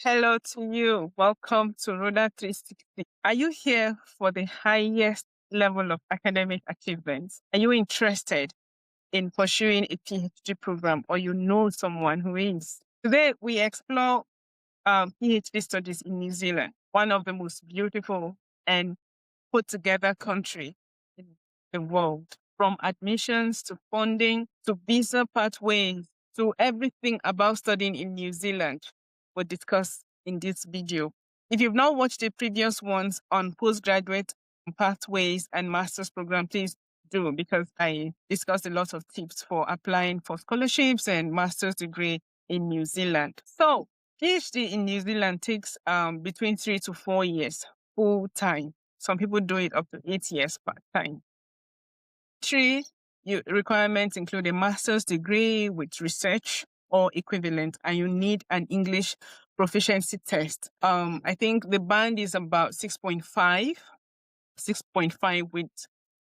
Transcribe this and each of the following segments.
Hello to you. Welcome to Rhoda 360. Are you here for the highest level of academic achievements? Are you interested in pursuing a PhD program or you know someone who is? Today, we explore PhD studies in New Zealand, one of the most beautiful and put together country in the world. From admissions to funding to visa pathways to everything about studying in New Zealand, we'll discuss in this video. If you've not watched the previous ones on postgraduate pathways and master's program, please do, because I discussed a lot of tips for applying for scholarships and master's degree in New Zealand. So PhD in New Zealand takes between 3 to 4 years full time. Some people do it up to 8 years part time. Requirements include a master's degree with research or equivalent, and you need an English proficiency test. I think the band is about 6.5 with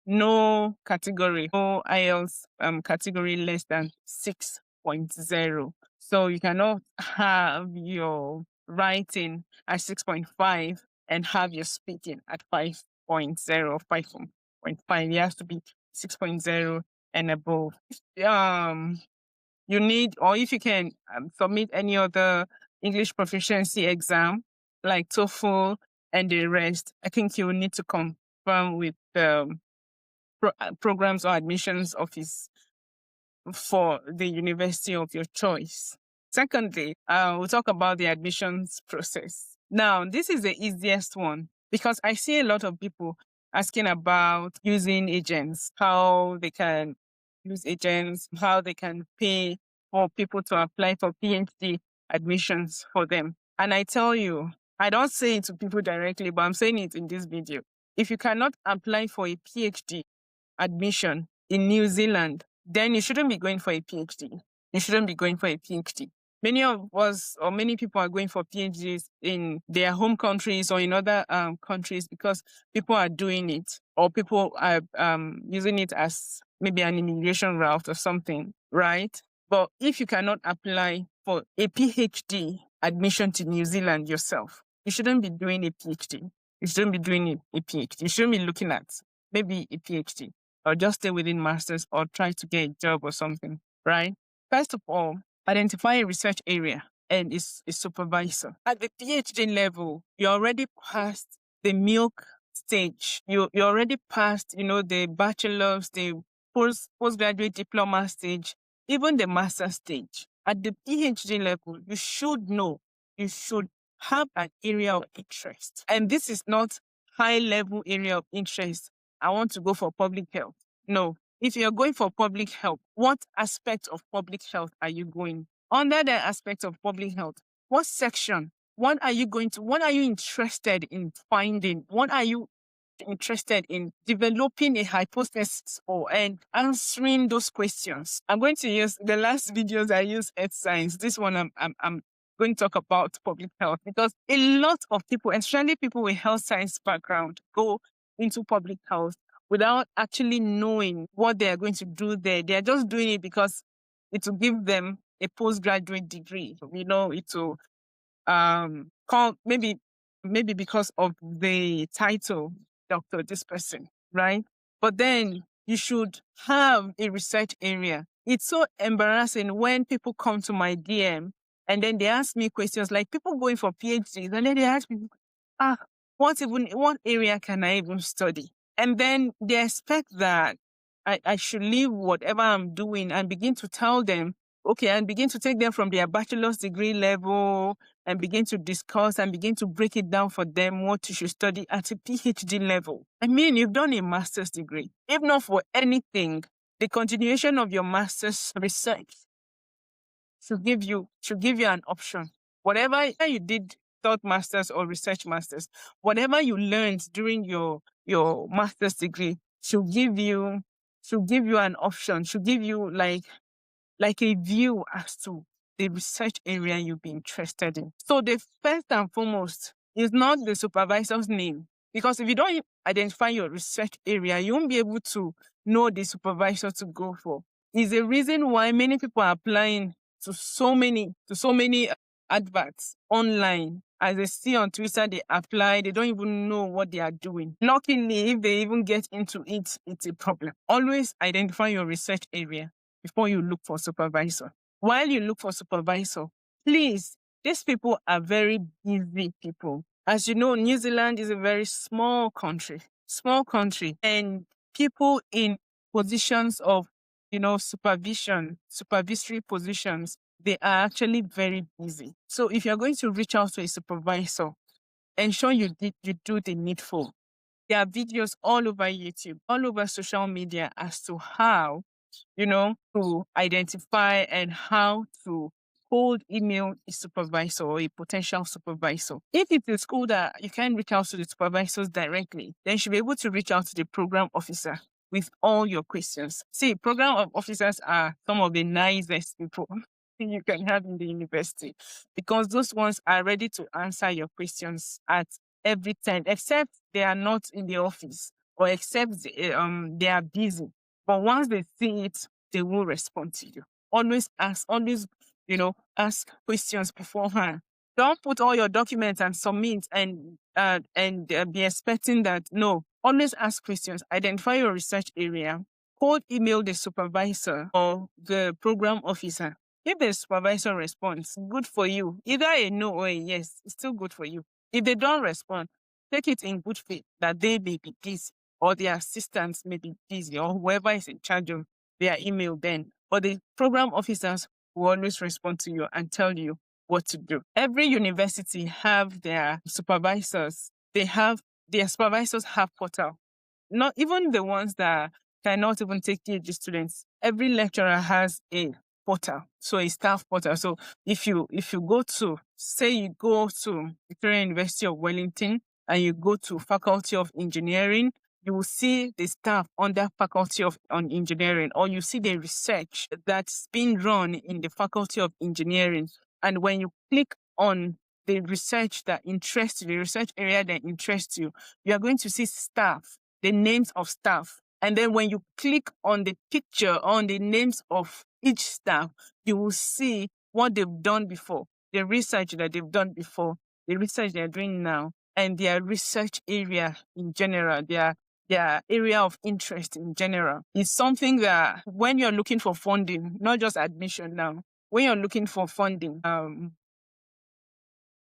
no category, no IELTS category less than 6.0. So you cannot have your writing at 6.5 and have your speaking at 5.0, 5.5. It has to be 6.0 and above. You need, or if you can submit any other English proficiency exam like TOEFL and the rest, I think you will need to confirm with the programs or admissions office for the university of your choice. Secondly, we'll talk about the admissions process. Now, this is the easiest one because I see a lot of people asking about using agents, how they can use agents, how they can pay for people to apply for PhD admissions for them. And I tell you, I don't say it to people directly, but I'm saying it in this video. If you cannot apply for a PhD admission in New Zealand, then you shouldn't be going for a PhD. You shouldn't be going for a PhD. Many of us or many people are going for PhDs in their home countries or in other countries because people are doing it or people are using it as maybe an immigration route or something, right? But if you cannot apply for a PhD admission to New Zealand yourself, you shouldn't be doing a PhD. You shouldn't be doing a PhD. You shouldn't be looking at maybe a PhD or just stay within masters or try to get a job or something, right? First of all, identify a research area and its supervisor. At the PhD level, you're already past the milk stage. You're already past, the bachelor's, the postgraduate diploma stage, even the master stage. At the PhD level, you should know, you should have an area of interest. And this is not high level area of interest. I want to go for public health. No. If you're going for public health, what aspect of public health are you going? Under the aspect of public health, what section? What are you interested in finding? What are you interested in developing a hypothesis for and answering those questions? I'm going to use the last videos I used earth science. This one I'm going to talk about public health because a lot of people, especially people with health science background, go into public health without actually knowing what they are going to do there. They are just doing it because it will give them a postgraduate degree. It will call maybe because of the title, doctor, this person, right? But then you should have a research area. It's so embarrassing when people come to my DM and then they ask me questions like people going for PhDs and then they ask me, what area can I even study? And then they expect that I should leave whatever I'm doing and begin to tell them, okay, and begin to take them from their bachelor's degree level and begin to discuss and begin to break it down for them what you should study at a PhD level. I mean, you've done a master's degree. If not for anything, the continuation of your master's research should give you an option. Whatever you did, thought masters or research masters, whatever you learned during your master's degree should give you an option, should give you like a view as to the research area you'll be interested in. So the first and foremost is not the supervisor's name, because if you don't identify your research area, you won't be able to know the supervisor to go for. Is a reason why many people are applying to so many adverts online. As they see on Twitter, they apply, they don't even know what they are doing. Luckily, if they even get into it, it's a problem. Always identify your research area before you look for supervisor. While you look for supervisor, please, these people are very busy people. As you know, New Zealand is a very small country, and people in positions of, supervisory positions, they are actually very busy. So if you're going to reach out to a supervisor, ensure you do the needful. There are videos all over YouTube, all over social media as to how, to identify and how to cold email a supervisor or a potential supervisor. If it's a school that you can reach out to the supervisors directly, then you should be able to reach out to the program officer with all your questions. See, program officers are some of the nicest people you can have in the university, because those ones are ready to answer your questions at every time, except they are not in the office or except they are busy. But once they see it, they will respond to you. Always ask questions beforehand. Don't put all your documents and submit and be expecting that. No, always ask questions. Identify your research area. Cold email the supervisor or the program officer. If the supervisor responds, good for you. Either a no or a yes, it's still good for you. If they don't respond, take it in good faith that they may be busy or their assistants may be busy or whoever is in charge of their email then. But the program officers will always respond to you and tell you what to do. Every university have their supervisors. Their supervisors have portal. Not even the ones that cannot even take PhD students. Every lecturer has a portal, so a staff portal. So if you go to, say you go to Victoria University of Wellington and you go to Faculty of Engineering, you will see the staff under Faculty of Engineering, or you see the research that's being run in the Faculty of Engineering. And when you click on the research that interests you, the research area that interests you, you are going to see staff, the names of staff. And then when you click on the picture, on the names of each staff, you will see what they've done before, the research that they've done before, the research they're doing now, and their research area in general, their area of interest in general. Is something that when you're looking for funding, not just admission now, when you're looking for funding,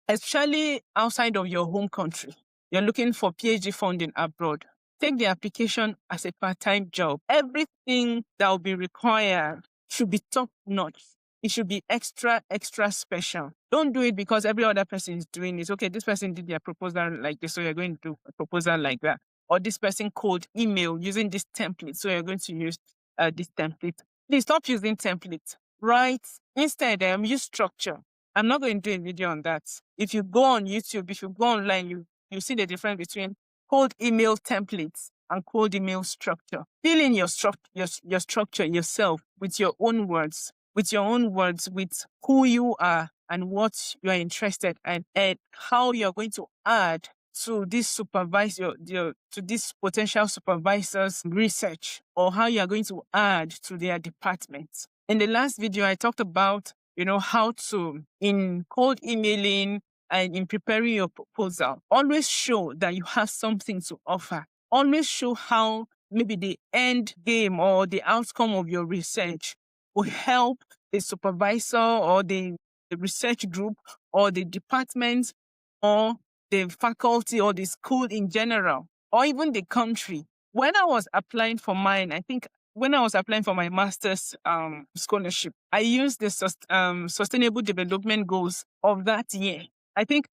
especially outside of your home country, you're looking for PhD funding abroad, take the application as a part-time job. Everything that will be required should be top-notch. It should be extra special. Don't do it because every other person is doing it. Okay, this person did their proposal like this, so you're going to do a proposal like that. Or this person code email using this template, so you're going to use this template. Please stop using templates. Right? Instead, use structure. I'm not going to do a video on that. If you go on YouTube, if you go online, you see the difference between cold email templates and cold email structure. Fill in your structure yourself with your own words, with who you are and what you are interested in, and how you're going to add to this to this potential supervisor's research, or how you are going to add to their department. In the last video, I talked about, how to, in cold emailing and in preparing your proposal, always show that you have something to offer. Always show how maybe the end game or the outcome of your research will help the supervisor or the research group or the department or the faculty or the school in general, or even the country. When I was applying for mine, I think when I was applying for my master's scholarship, I used the sustainable development goals of that year. I think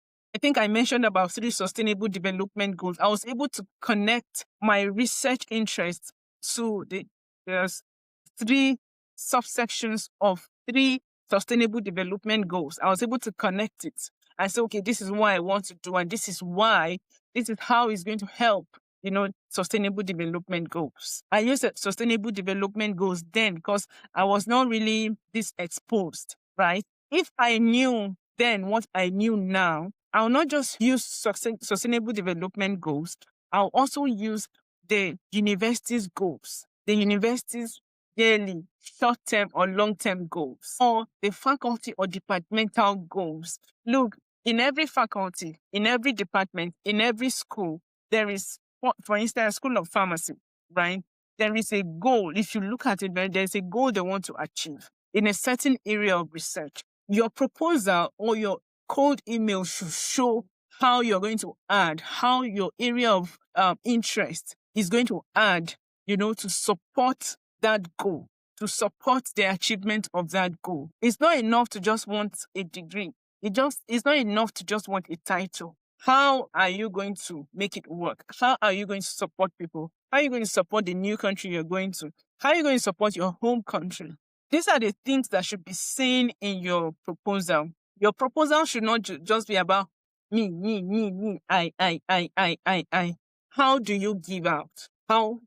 I mentioned about 3 sustainable development goals. I was able to connect my research interests to there's 3 subsections of 3 sustainable development goals. I was able to connect it. I said, okay, this is what I want to do, and this is how it's going to help, sustainable development goals. I used sustainable development goals then because I was not really this exposed, right? If I knew then what I knew now, I'll not just use sustainable development goals. I'll also use the university's goals, the university's daily, short-term or long-term goals, or the faculty or departmental goals. Look, in every faculty, in every department, in every school, there is, for instance, School of Pharmacy, right? There is a goal. If you look at it, there's a goal they want to achieve in a certain area of research. Your proposal or your cold email should show how you're going to add, how your area of interest is going to add, to support that goal, to support the achievement of that goal. It's not enough to just want a degree. It's not enough to just want a title. How are you going to make it work? How are you going to support people? How are you going to support the new country you're going to? How are you going to support your home country? These are the things that should be seen in your proposal. Your proposal should not just be about me, I. How do you give out?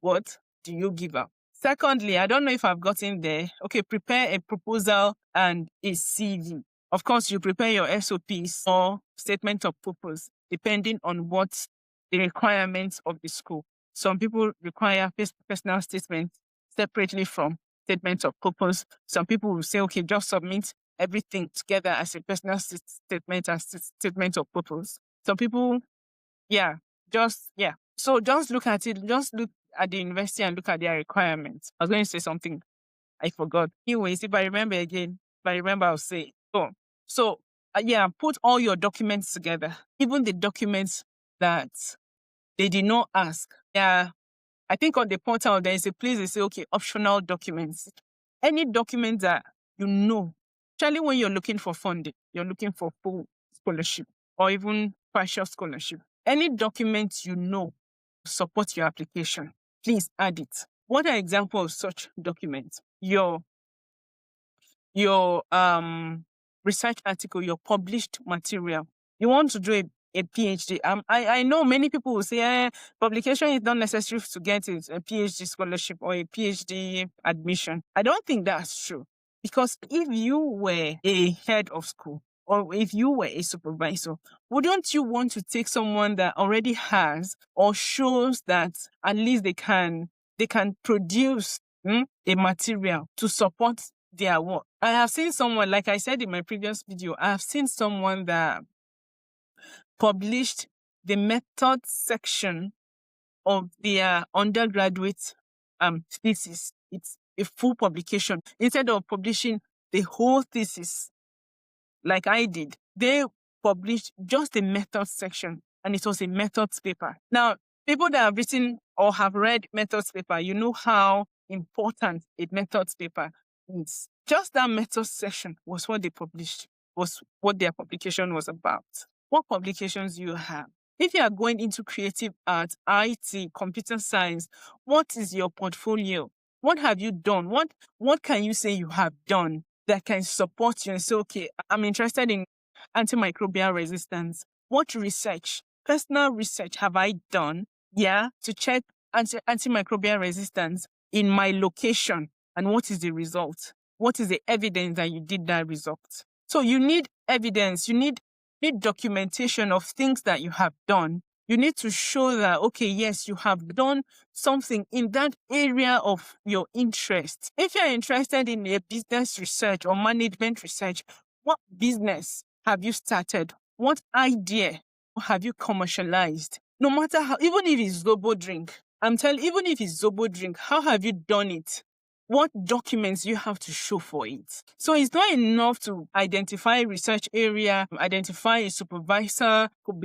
What do you give out? Secondly, I don't know if I've gotten there. Okay, prepare a proposal and a CV. Of course, you prepare your SOPs or statement of purpose, depending on what the requirements of the school. Some people require personal statements separately from statement of purpose. Some people will say, okay, just submit everything together as a personal statement and statement of purpose. Some people, So just look at it. Just look at the university and look at their requirements. I was going to say something. I forgot. Anyways, if I remember again, I'll say it. Put all your documents together, even the documents that they did not ask. Yeah, I think on the portal there is a place they say, okay, optional documents. Any document that especially when you're looking for funding, you're looking for full scholarship or even partial scholarship. Any document support your application, please add it. What are examples of such documents? Your research article, your published material. You want to do a PhD. I know many people will say publication is not necessary to get a PhD scholarship or a PhD admission. I don't think that's true. Because if you were a head of school or if you were a supervisor, wouldn't you want to take someone that already has or shows that at least they can produce a material to support their work? I have seen someone, like I said in my previous video, I have seen someone that published the method section of their undergraduate thesis. It's a full publication. Instead of publishing the whole thesis, like I did, they published just the method section, and it was a methods paper. Now, people that have written or have read methods paper, you know how important a methods paper is. Just that methods section was what they published, was what their publication was about. What publications do you have? If you are going into creative arts, IT, computer science, what is your portfolio? What have you done? What can you say you have done that can support you and say, okay, I'm interested in antimicrobial resistance. What research, personal research have I done, to check antimicrobial resistance in my location? And what is the result? What is the evidence that you did that result? So you need evidence, you need documentation of things that you have done. You need to show that, okay, yes, you have done something in that area of your interest. If you're interested in a business research or management research, what business have you started? What idea have you commercialized? No matter how, even if it's Zobo drink, even if it's Zobo drink, how have you done it? What documents you have to show for it? So it's not enough to identify a research area, identify a supervisor, could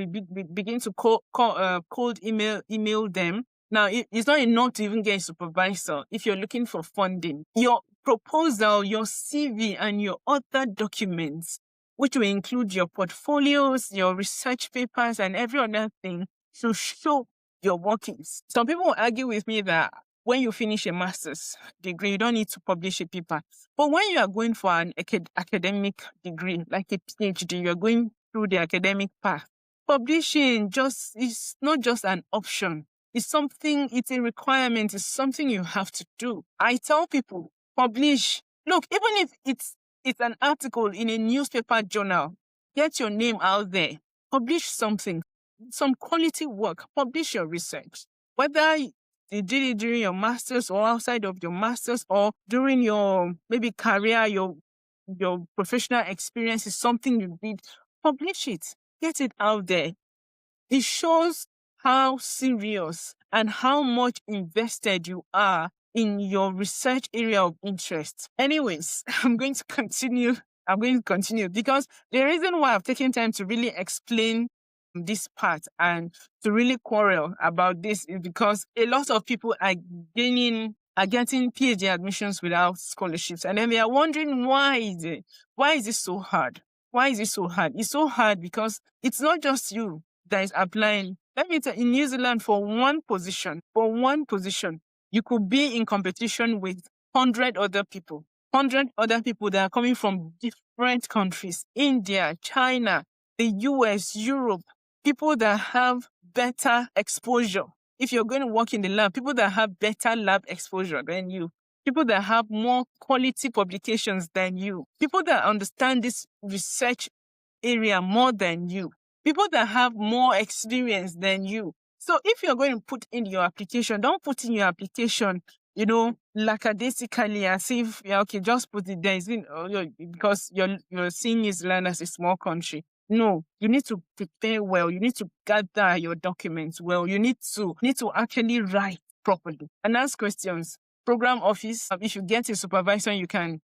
begin to cold email them. Now, it's not enough to even get a supervisor if you're looking for funding. Your proposal, your CV, and your other documents, which will include your portfolios, your research papers, and every other thing, should show your workings. Some people will argue with me that when you finish a master's degree, you don't need to publish a paper. But when you are going for an academic degree, like a PhD, you're going through the academic path, publishing is not just an option. It's a requirement. It's something you have to do. I tell people, publish. Look, even if it's an article in a newspaper journal, get your name out there. Publish something, some quality work. Publish your research. Whether you did it during your master's or outside of your master's or during your maybe career, your professional experience is something you did, publish it, get it out there. It shows how serious and how much invested you are in your research area of interest. Anyways, I'm going to continue. I'm going to continue because the reason why I've taken time to really explain this part and to really quarrel about this is because a lot of people are getting PhD admissions without scholarships, and then they are wondering why is it so hard? Why is it so hard? It's so hard because it's not just you that is applying. Let me tell you, in New Zealand, for one position, you could be in competition with 100 other people. 100 other people that are coming from different countries, India, China, the US, Europe, people that have better exposure. If you're going to work in the lab, people that have better lab exposure than you, people that have more quality publications than you, people that understand this research area more than you, people that have more experience than you. So if you're going to put in your application, don't put in your application, lackadaisically as if, okay, just put it there. Because you're seeing New Zealand as a small country. No, you need to prepare well. You need to gather your documents well. You need to actually write properly and ask questions. Program office, if you get a supervisor, you can,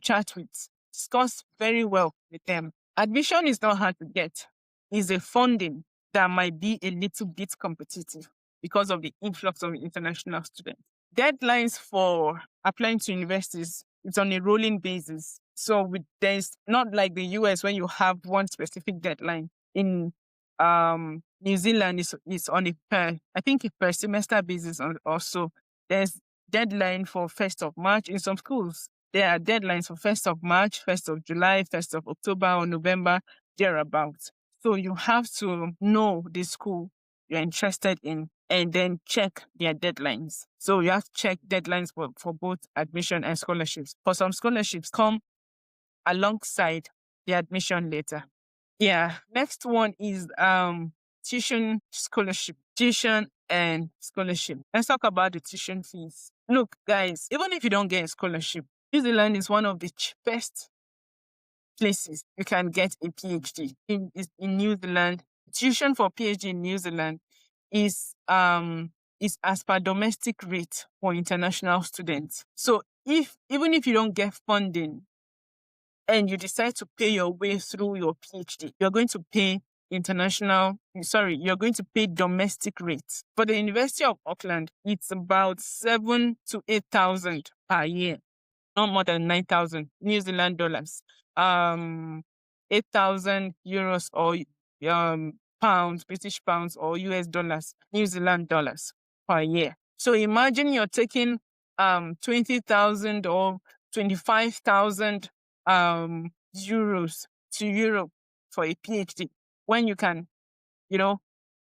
chat with, discuss very well with them. Admission is not hard to get. It's a funding that might be a little bit competitive because of the influx of international students. Deadlines for applying to universities, it's on a rolling basis. So there's not like the US when you have one specific deadline. In New Zealand, it's on I think a per semester basis also. There's deadline for 1st of March in some schools. There are deadlines for 1st of March, 1st of July, 1st of October or November, thereabouts. So you have to know the school you're interested in and then check their deadlines. So you have to check deadlines for both admission and scholarships. For some scholarships come alongside the admission letter. Yeah. Next one is tuition scholarship. Tuition and scholarship. Let's talk about the tuition fees. Look, guys, even if you don't get a scholarship, New Zealand is one of the cheapest places you can get a PhD. In New Zealand, tuition for PhD in New Zealand is as per domestic rate for international students. So even if you don't get funding and you decide to pay your way through your PhD, you're going to pay you're going to pay domestic rates. For the University of Auckland, it's about 7,000 to 8,000 per year, not more than 9,000 New Zealand dollars. 8,000 euros or pounds, British pounds or US dollars, New Zealand dollars per year. So imagine you're taking 20,000 or 25,000 euros to Europe for a PhD when you can,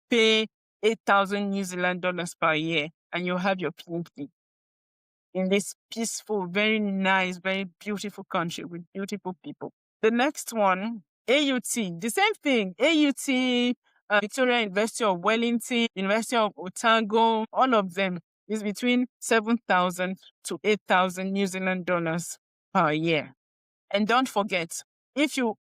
pay 8,000 New Zealand dollars per year and you have your PhD in this peaceful, very nice, very beautiful country with beautiful people. The next one, AUT, the same thing. AUT, Victoria University of Wellington, University of Otago, all of them is between 7,000 to 8,000 New Zealand dollars per year. And don't forget, if you're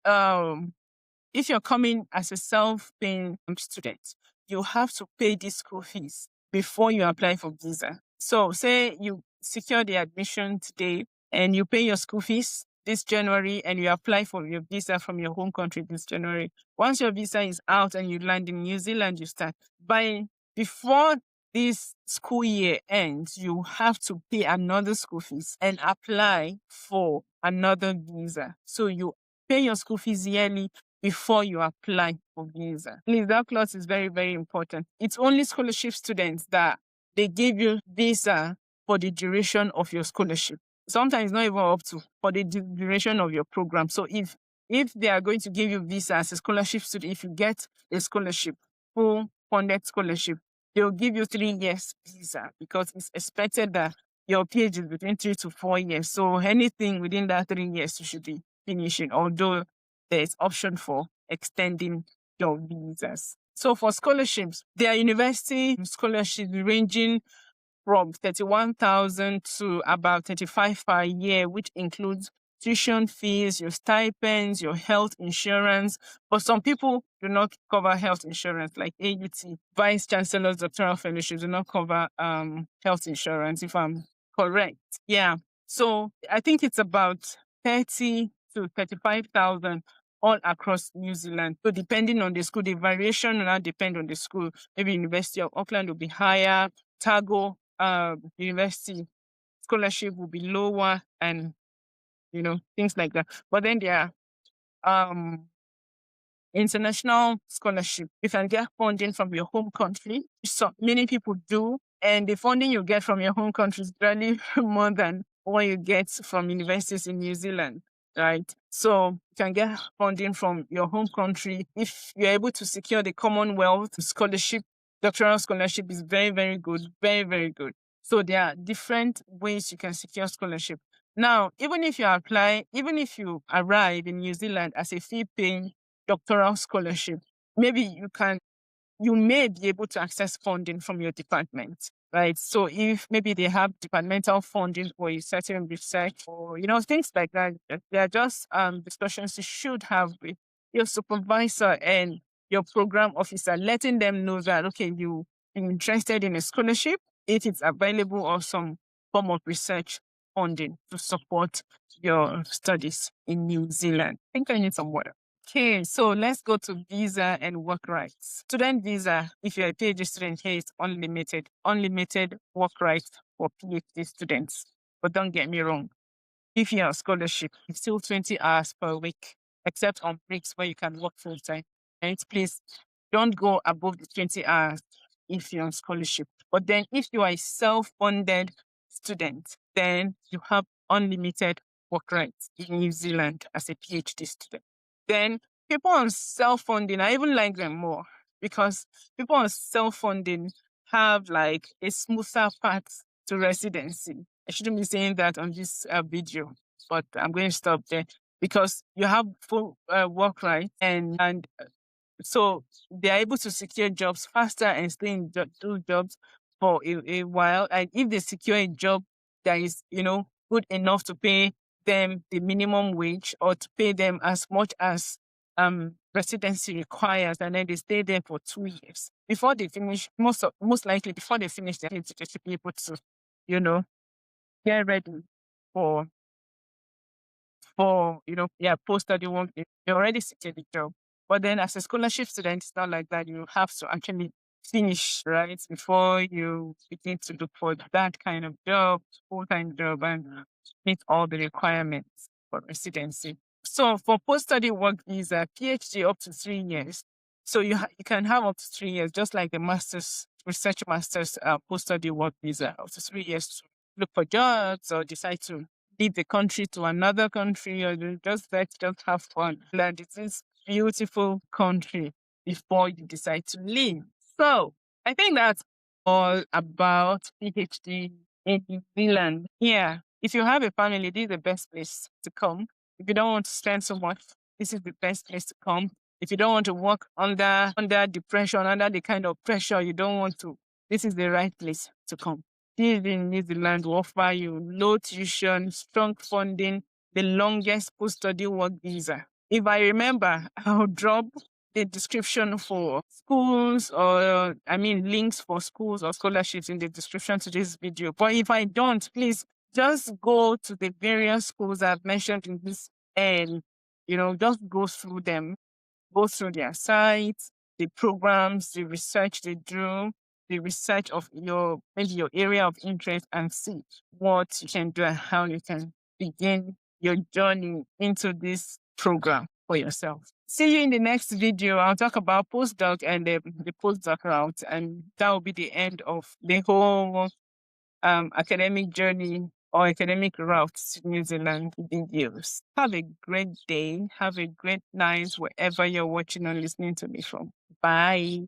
coming as a self-paying student, you have to pay these school fees before you apply for visa. So say you secure the admission today and you pay your school fees this January and you apply for your visa from your home country this January. Once your visa is out and you land in New Zealand, you start. Before this school year ends, you have to pay another school fees and apply for another visa. So you pay your school fees yearly before you apply for visa. Please, that clause is very, very important. It's only scholarship students that they give you visa for the duration of your scholarship. Sometimes not even up to for the duration of your program. So if they are going to give you visa as a scholarship student, if you get a scholarship, full funded scholarship, they'll give you 3 years visa because it's expected that your PhD is between 3 to 4 years. So anything within that 3 years, you should be finishing, although there's option for extending your visas. So for scholarships, there are university scholarships ranging from 31,000 to about 35 per year, which includes tuition fees, your stipends, your health insurance. But some people do not cover health insurance, like AUT. Vice Chancellor's doctoral fellowship do not cover health insurance, if I'm correct. Yeah. So I think it's about 30 to 35,000 all across New Zealand. So depending on the school, the variation will now depend on the school. Maybe University of Auckland will be higher, Tago University scholarship will be lower, and things like that. But then there are international scholarship. You can get funding from your home country. So many people do, and the funding you get from your home country is really more than what you get from universities in New Zealand, right? So you can get funding from your home country if you're able to secure the Commonwealth scholarship. Doctoral scholarship is very, very good, very, very good. So there are different ways you can secure scholarship. Now, even if you arrive in New Zealand as a fee-paying doctoral scholarship, maybe you may be able to access funding from your department, right? So if maybe they have departmental funding for a certain research or, things like that, they are just discussions you should have with your supervisor and your program officer, letting them know that, okay, you're interested in a scholarship, if it's available, or some form of research funding to support your studies in New Zealand. I think I need some water. Okay, so let's go to visa and work rights. Student visa, if you're a PhD student here, it's unlimited work rights for PhD students. But don't get me wrong, if you're on scholarship, it's still 20 hours per week, except on breaks where you can work full time. And please don't go above the 20 hours if you're on scholarship. But then if you are a self-funded student, then you have unlimited work rights in New Zealand as a PhD student. Then people on self-funding, I even like them more because people on self-funding have like a smoother path to residency. I shouldn't be saying that on this video, but I'm going to stop there because you have full work rights and so they're able to secure jobs faster and stay in those jobs for a while. And if they secure a job that is, good enough to pay them the minimum wage or to pay them as much as residency requires, and then they stay there for 2 years before they finish. Most likely before they finish their PhD, they should be able to, get ready for post-study work. You already secured the job. But then as a scholarship student, it's not like that. You have to actually finish, right, before you begin to look for that kind of job, full-time job, and meet all the requirements for residency. So for post-study work visa, PhD up to 3 years. So you can have up to 3 years, just like the research master's post-study work visa, up to 3 years to look for jobs or decide to leave the country to another country, or just have fun. Land it's this beautiful country before you decide to leave. So I think that's all about PhD in New Zealand. Yeah. If you have a family, this is the best place to come. If you don't want to spend so much, this is the best place to come. If you don't want to work under depression, under the kind of pressure you don't want to, this is the right place to come. PhD in New Zealand will offer you low tuition, strong funding, the longest post-study work visa. If I remember, I'll drop the description for schools links for schools or scholarships in the description to this video. But if I don't, please just go to the various schools I've mentioned in this and, just go through them, go through their sites, the programs, the research they do, the research of maybe your area of interest, and see what you can do and how you can begin your journey into this program for yourself. See you in the next video. I'll talk about postdoc and the postdoc route, and that will be the end of the whole academic journey or academic route to New Zealand videos. Have a great day. Have a great night wherever you're watching or listening to me from. Bye.